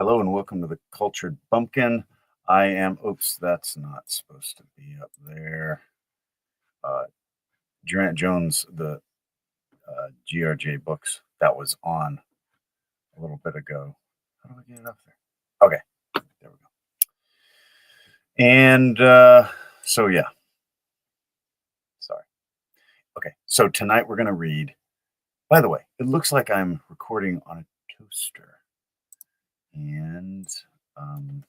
Hello and welcome to the Cultured Bumpkin. I am, oops, that's not supposed to be up there. Uh, Durant Jones, the GRJ books, that was on a little bit ago. How do I get it up there? Okay, there we go. And so, yeah, sorry. Okay, so tonight we're going to read. By the way, it looks like I'm recording on a toaster. And I'm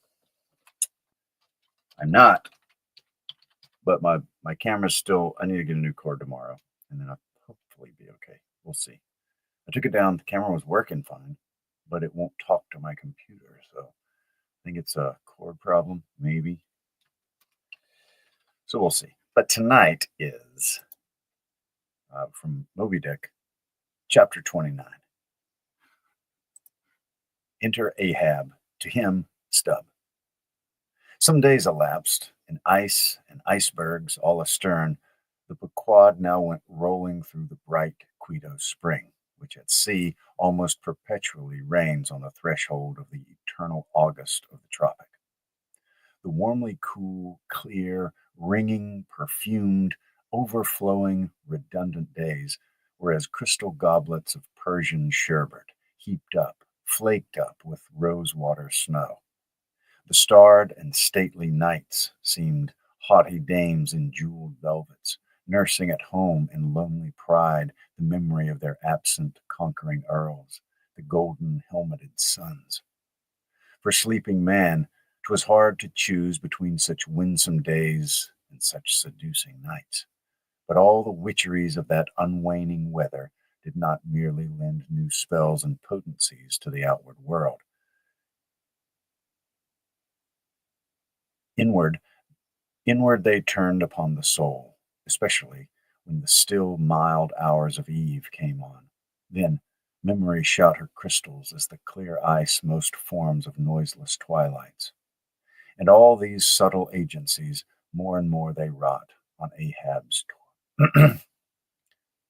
not. But my camera's still, I need to get a new cord tomorrow, and then I'll hopefully be okay. We'll see. I took it down. The camera was working fine, but it won't talk to my computer. So I think it's a cord problem, maybe. So we'll see. But tonight is from Moby Dick, chapter 29. Enter Ahab, to him, Stubb. Some days elapsed, in ice and icebergs all astern. The Pequod now went rolling through the bright Quito spring, which at sea almost perpetually reigns on the threshold of the eternal August of the tropic. The warmly cool, clear, ringing, perfumed, overflowing, redundant days were as crystal goblets of Persian sherbet, heaped up, flaked up with rose-water snow. The starred and stately knights seemed haughty dames in jeweled velvets, nursing at home in lonely pride the memory of their absent conquering earls, the golden helmeted sons. For sleeping man, 'twas hard to choose between such winsome days and such seducing nights. But all the witcheries of that unwaning weather did not merely lend new spells and potencies to the outward world. Inward, inward they turned upon the soul, especially when the still mild hours of eve came on. Then memory shot her crystals as the clear ice most forms of noiseless twilights. And all these subtle agencies, more and more they wrought on Ahab's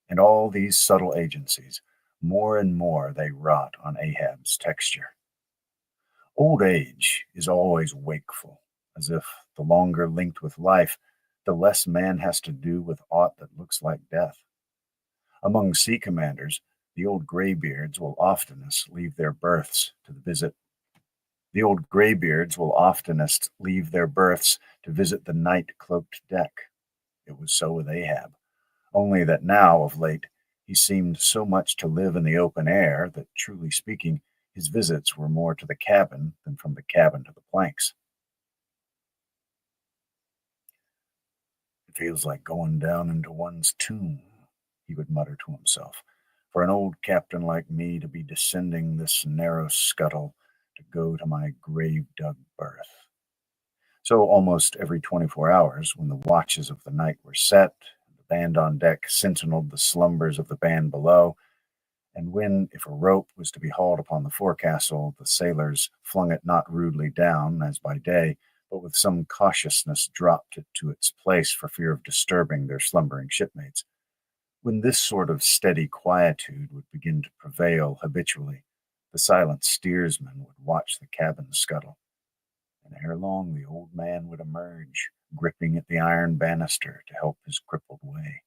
and all these subtle agencies, more and more they wrought on Ahab's texture. Old age is always wakeful, as if the longer linked with life, the less man has to do with aught that looks like death. Among sea commanders, the old graybeards will oftenest leave their berths to visit. The old graybeards will oftenest leave their berths to visit the night-cloaked deck. It was so with Ahab, only that now, of late, he seemed so much to live in the open air that, truly speaking, his visits were more to the cabin than from the cabin to the planks. It feels like going down into one's tomb, he would mutter to himself, for an old captain like me to be descending this narrow scuttle to go to my grave-dug berth. So almost every 24 hours, when the watches of the night were set, and the band on deck sentineled the slumbers of the band below, and when, if a rope was to be hauled upon the forecastle, the sailors flung it not rudely down, as by day, but with some cautiousness dropped it to its place for fear of disturbing their slumbering shipmates. When this sort of steady quietude would begin to prevail habitually, the silent steersman would watch the cabin scuttle, and ere long the old man would emerge, gripping at the iron banister to help his crippled way.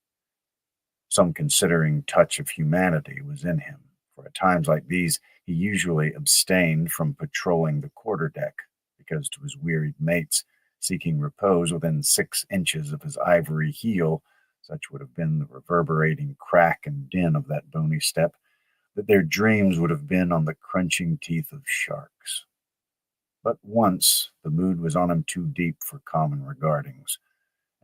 Some considering touch of humanity was in him, for at times like these he usually abstained from patrolling the quarter-deck, because to his wearied mates, seeking repose within 6 inches of his ivory heel, such would have been the reverberating crack and din of that bony step, that their dreams would have been on the crunching teeth of sharks. But once the mood was on him too deep for common regardings,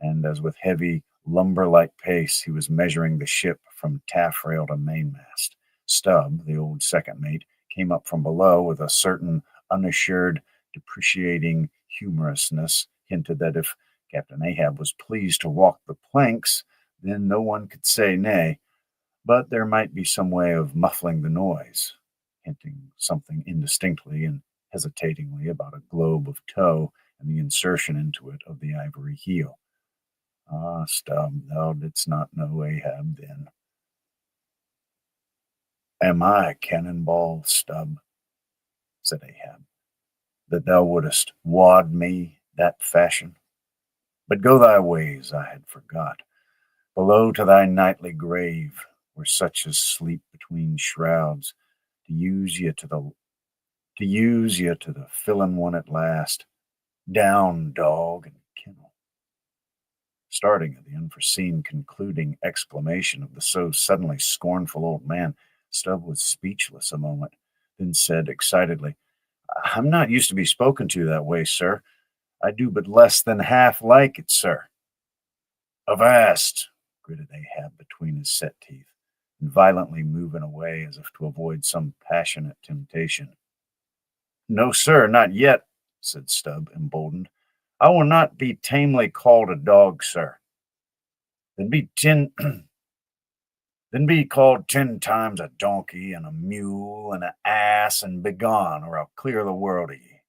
and as with heavy, lumber-like pace he was measuring the ship from taffrail to mainmast, Stubb, the old second mate, came up from below with a certain unassured, depreciating humorousness, hinted that if Captain Ahab was pleased to walk the planks, then no one could say nay, but there might be some way of muffling the noise, hinting something indistinctly and hesitatingly about a globe of tow and the insertion into it of the ivory heel. Ah, Stubb, thou didst not know Ahab then. Am I Cannonball Stubb? Said Ahab, that thou wouldest wad me that fashion. But go thy ways, I had forgot. Below to thy nightly grave, where such as sleep between shrouds, to use ye to the filling one at last. Down, dog, and kennel. Starting at the unforeseen concluding exclamation of the so suddenly scornful old man, Stubb was speechless a moment, then said excitedly, I'm not used to be spoken to that way, sir. I do but less than half like it, sir. Avast! Gritted Ahab between his set teeth, and violently moving away as if to avoid some passionate temptation. No, sir, not yet, said Stubb, emboldened. I will not be tamely called a dog, sir. Then be then be called 10 times a donkey and a mule and an ass, and begone, or I'll clear the world of ye.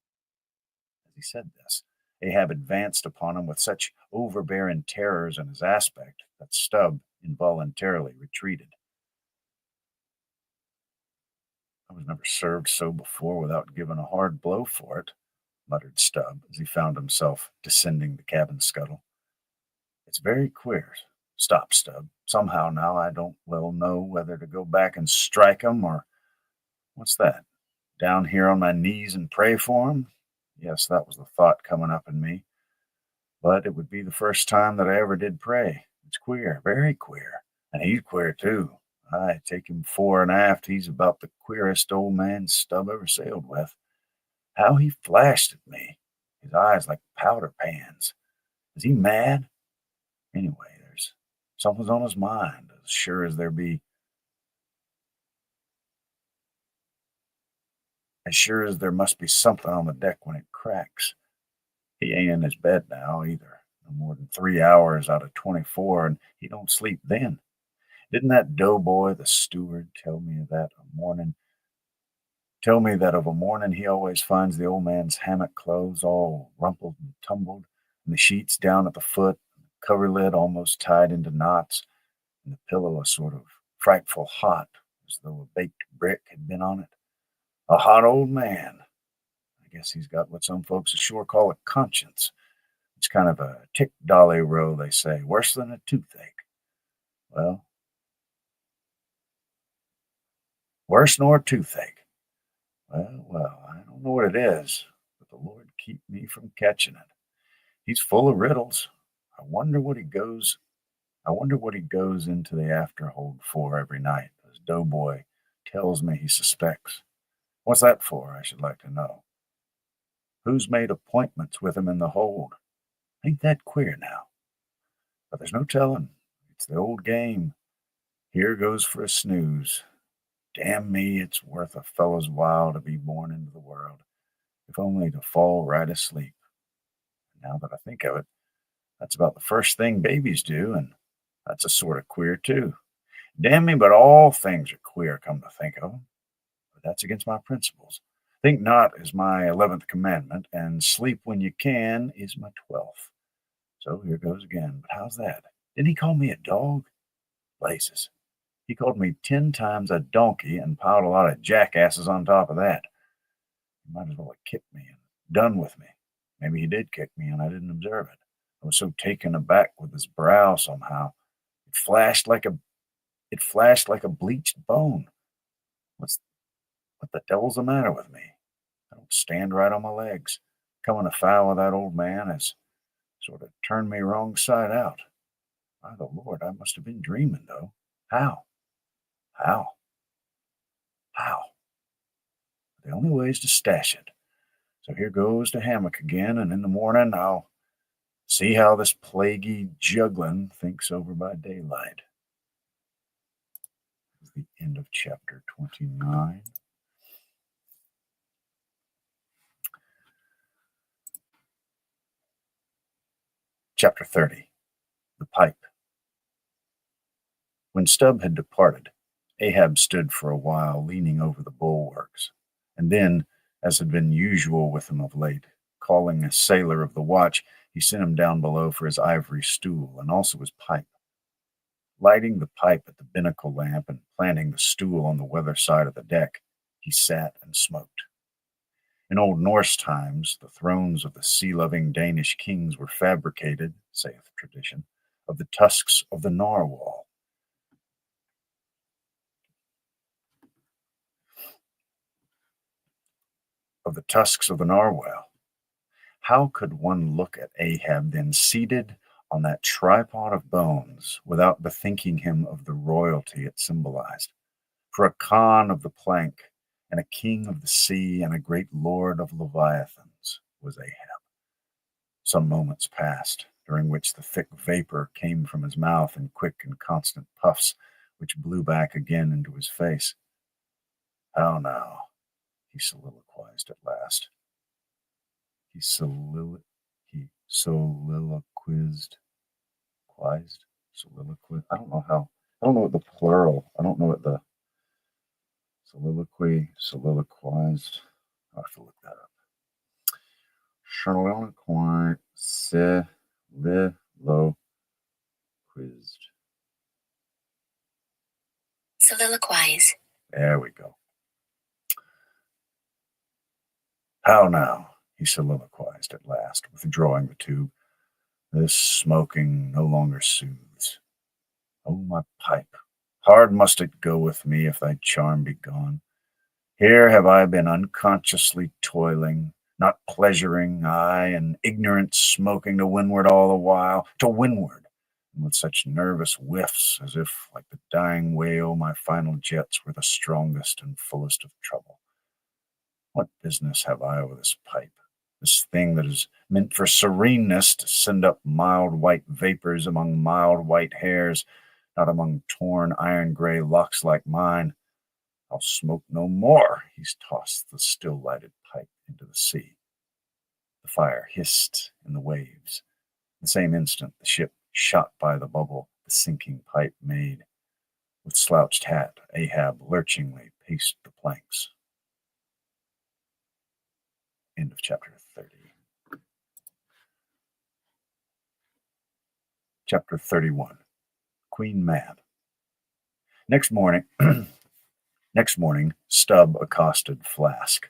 As he said this, Ahab advanced upon him with such overbearing terrors in his aspect that Stubb involuntarily retreated. I was never served so before without giving a hard blow for it, muttered Stubb as he found himself descending the cabin scuttle. It's very queer. Stop, Stubb. Somehow now I don't well know whether to go back and strike him or what's that? Down here on my knees and pray for him? Yes, that was the thought coming up in me. But it would be the first time that I ever did pray. It's queer, very queer. And he's queer too. I take him fore and aft. He's about the queerest old man Stubb ever sailed with. How he flashed at me, his eyes like powder pans. Is he mad? Anyway, there's something's on his mind, as sure as there must be something on the deck when it cracks. He ain't in his bed now either. No more than 3 hours out of 24, and he don't sleep then. Didn't that doughboy, the steward, tell me that of a morning he always finds the old man's hammock clothes all rumpled and tumbled, and the sheets down at the foot, and the coverlid almost tied into knots, and the pillow a sort of frightful hot, as though a baked brick had been on it. A hot old man. I guess he's got what some folks ashore call a conscience. It's kind of a tick dolly row, they say, worse than a toothache. Well, worse nor a toothache. Well, I don't know what it is, but the Lord keep me from catching it. He's full of riddles. I wonder what he goes into the afterhold for every night, as Doughboy tells me he suspects. What's that for, I should like to know. Who's made appointments with him in the hold? Ain't that queer now? But there's no telling. It's the old game. Here goes for a snooze. Damn me, it's worth a fellow's while to be born into the world, if only to fall right asleep. Now that I think of it, that's about the first thing babies do, and that's a sort of queer too. Damn me, but all things are queer, come to think of 'em. But that's against my principles. Think not is my 11th commandment, and sleep when you can is my 12th. So here goes again. But how's that? Didn't he call me a dog? Blazes. He called me 10 times a donkey and piled a lot of jackasses on top of that. He might as well have kicked me and done with me. Maybe he did kick me and I didn't observe it. I was so taken aback with his brow somehow. It flashed like a bleached bone. What's what the devil's the matter with me? I don't stand right on my legs. Coming afoul of that old man has sort of turned me wrong side out. By the Lord, I must have been dreaming, though. How? How? How? The only way is to stash it. So here goes to hammock again, and in the morning I'll see how this plaguey juggling thinks over by daylight. This is the end of chapter 29. Chapter 30. The Pipe. When Stubb had departed, Ahab stood for a while leaning over the bulwarks, and then, as had been usual with him of late, calling a sailor of the watch, he sent him down below for his ivory stool and also his pipe. Lighting the pipe at the binnacle lamp and planting the stool on the weather side of the deck, he sat and smoked. In old Norse times, the thrones of the sea-loving Danish kings were fabricated, saith tradition, of the tusks of the narwhal. Of the tusks of the narwhal. How could one look at Ahab then seated on that tripod of bones without bethinking him of the royalty it symbolized? For a Khan of the plank, and a king of the sea, and a great lord of leviathans was Ahab. Some moments passed, during which the thick vapor came from his mouth in quick and constant puffs, which blew back again into his face. How now? He soliloquized at last. He soliloquized. Soliloquy. I don't know what the plural. I don't know what the soliloquized. I'll have to look that up. Soliloquized. Soliloquize. There we go. How now? He soliloquized at last, withdrawing the tube. This smoking no longer soothes. Oh, my pipe! Hard must it go with me if thy charm be gone. Here have I been unconsciously toiling, not pleasuring, aye, and ignorant smoking to windward all the while, to windward, and with such nervous whiffs as if, like the dying whale, my final jets were the strongest and fullest of trouble. What business have I with this pipe, this thing that is meant for sereneness, to send up mild white vapors among mild white hairs, not among torn iron-gray locks like mine? I'll smoke no more. He's tossed the still-lighted pipe into the sea. The fire hissed in the waves. The same instant, the ship shot by the bubble the sinking pipe made. With slouched hat, Ahab lurchingly paced the planks. End of chapter 30. Chapter 31. Queen Mab. Next morning, Stubb accosted Flask.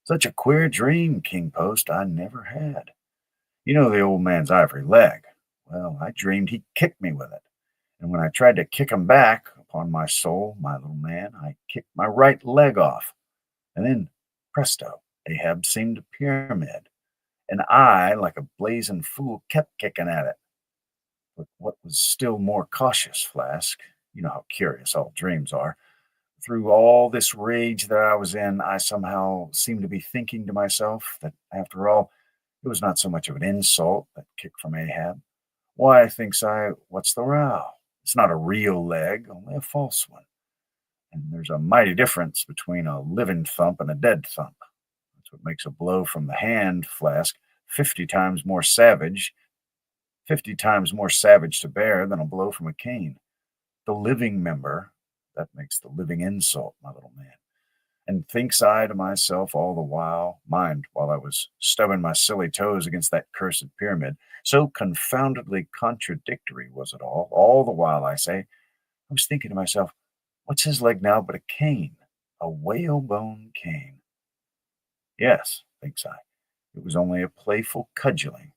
Such a queer dream, King Post, I never had. You know the old man's ivory leg. Well, I dreamed he kicked me with it. And when I tried to kick him back, upon my soul, my little man, I kicked my right leg off. And then, presto, Ahab seemed a pyramid. And I, like a blazing fool, kept kicking at it. But what was still more cautious, Flask, you know how curious all dreams are, through all this rage that I was in, I somehow seemed to be thinking to myself that, after all, it was not so much of an insult, that kick from Ahab. Why, thinks I, what's the row? It's not a real leg, only a false one. And there's a mighty difference between a living thump and a dead thump. That's what makes a blow from the hand, Flask, 50 times more savage to bear than a blow from a cane. The living member, that makes the living insult, my little man. And thinks I to myself all the while, mind, while I was stubbing my silly toes against that cursed pyramid, so confoundedly contradictory was it all the while, I say, I was thinking to myself, what's his leg now but a cane, a whalebone cane? Yes, thinks I, it was only a playful cudgeling.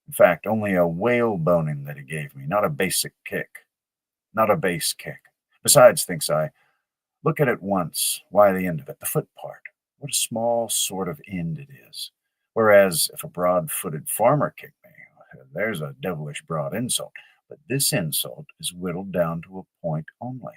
In fact, only a whaleboning that he gave me, not a basic kick, not a base kick. Besides, thinks I, look at it once. Why the end of it? The foot part. What a small sort of end it is. Whereas if a broad-footed farmer kicked me, there's a devilish broad insult. But this insult is whittled down to a point only.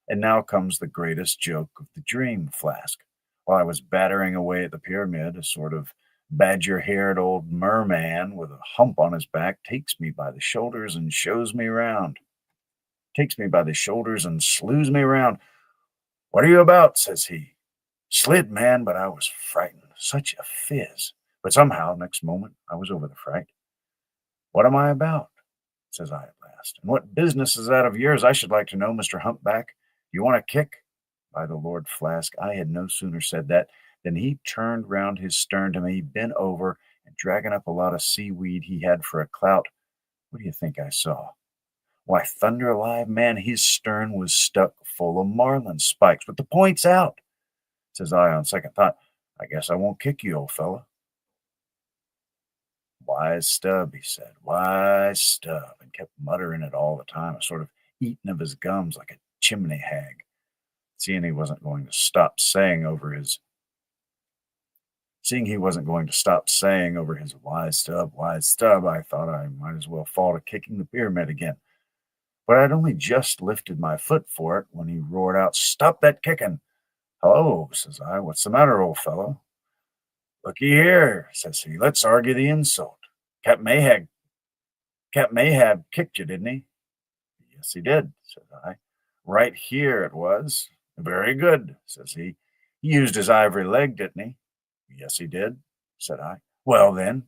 And now comes the greatest joke of the dream, Flask. While I was battering away at the pyramid, a sort of badger-haired old merman with a hump on his back takes me by the shoulders and shows me round. Takes me by the shoulders and slews me round. What are you about? Says he. Slid, man, but I was frightened. Such a fizz. But somehow, next moment, I was over the fright. What am I about? Says I at last. And what business is that of yours, I should like to know, Mr. Humpback? You want a kick? By the Lord, Flask, I had no sooner said that than he turned round his stern to me, bent over, and dragging up a lot of seaweed he had for a clout. What do you think I saw? Why, thunder alive, man, his stern was stuck full of marlin spikes, with the points out. Says I on second thought, I guess I won't kick you, old fellow. Wise Stub, he said, wise Stub, and kept muttering it all the time, sort of eating of his gums like a chimney hag. Seeing he wasn't going to stop saying over his Seeing he wasn't going to stop saying over his wise stub, I thought I might as well fall to kicking the pyramid again. But I'd only just lifted my foot for it when he roared out, Stop that kicking! Hello, says I. What's the matter, old fellow? Looky here, says he. Let's argue the insult. Cap Mayhag, Cap Mayhab kicked you, didn't he? Yes, he did, said I. Right here it was. Very good, says he. He used his ivory leg, didn't he? Yes, he did, said I. Well, then,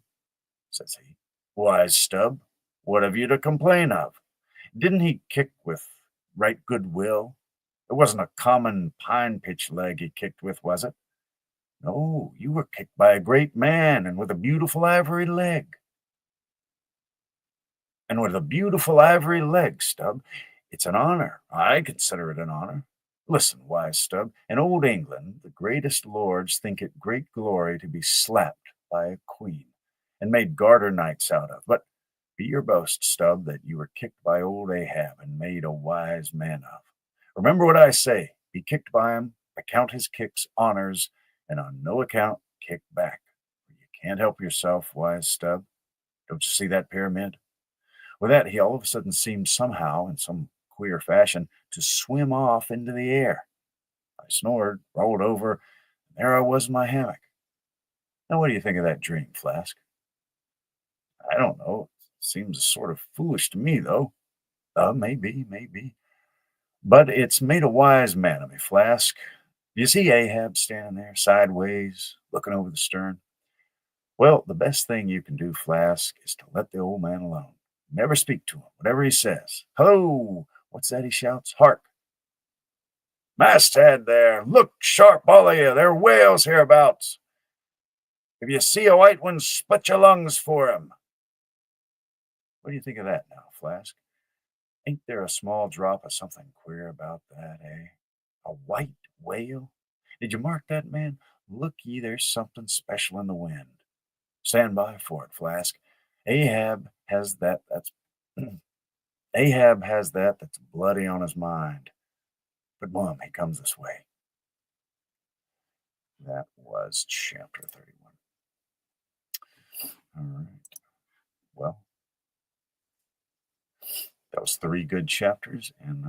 says he, wise Stub, what have you to complain of? Didn't he kick with right good will? It wasn't a common pine pitch leg he kicked with, was it? No, you were kicked by a great man and with a beautiful ivory leg. And with a beautiful ivory leg, Stub. It's an honor. I consider it an honor. Listen, wise Stub, in old England, the greatest lords think it great glory to be slapped by a queen and made garter knights out of. But be your boast, Stub, that you were kicked by old Ahab and made a wise man of. Remember what I say. Be kicked by him, account his kicks honors, and on no account kick back. You can't help yourself, wise Stub. Don't you see that pyramid? With that, he all of a sudden seemed somehow, in some queer fashion, to swim off into the air. I snored, rolled over, and there I was in my hammock. Now, what do you think of that dream, Flask? I don't know. It seems sort of foolish to me, though. Maybe. But it's made a wise man of me, Flask. You see Ahab standing there, sideways, looking over the stern? Well, the best thing you can do, Flask, is to let the old man alone. Never speak to him, whatever he says. Ho! What's that he shouts? Hark! Masthead there! Look sharp, all of you! There are whales hereabouts! If you see a white one, split your lungs for him. What do you think of that now, Flask? Ain't there a small drop of something queer about that, eh? A white whale? Did you mark that, man? Look ye, there's something special in the wind. Stand by for it, Flask. Ahab has that. Ahab has that's bloody on his mind. But boom, he comes this way. That was chapter 31. All right. Well, that was 3 good chapters, and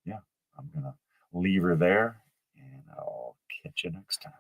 yeah, I'm gonna leave her there, and I'll catch you next time.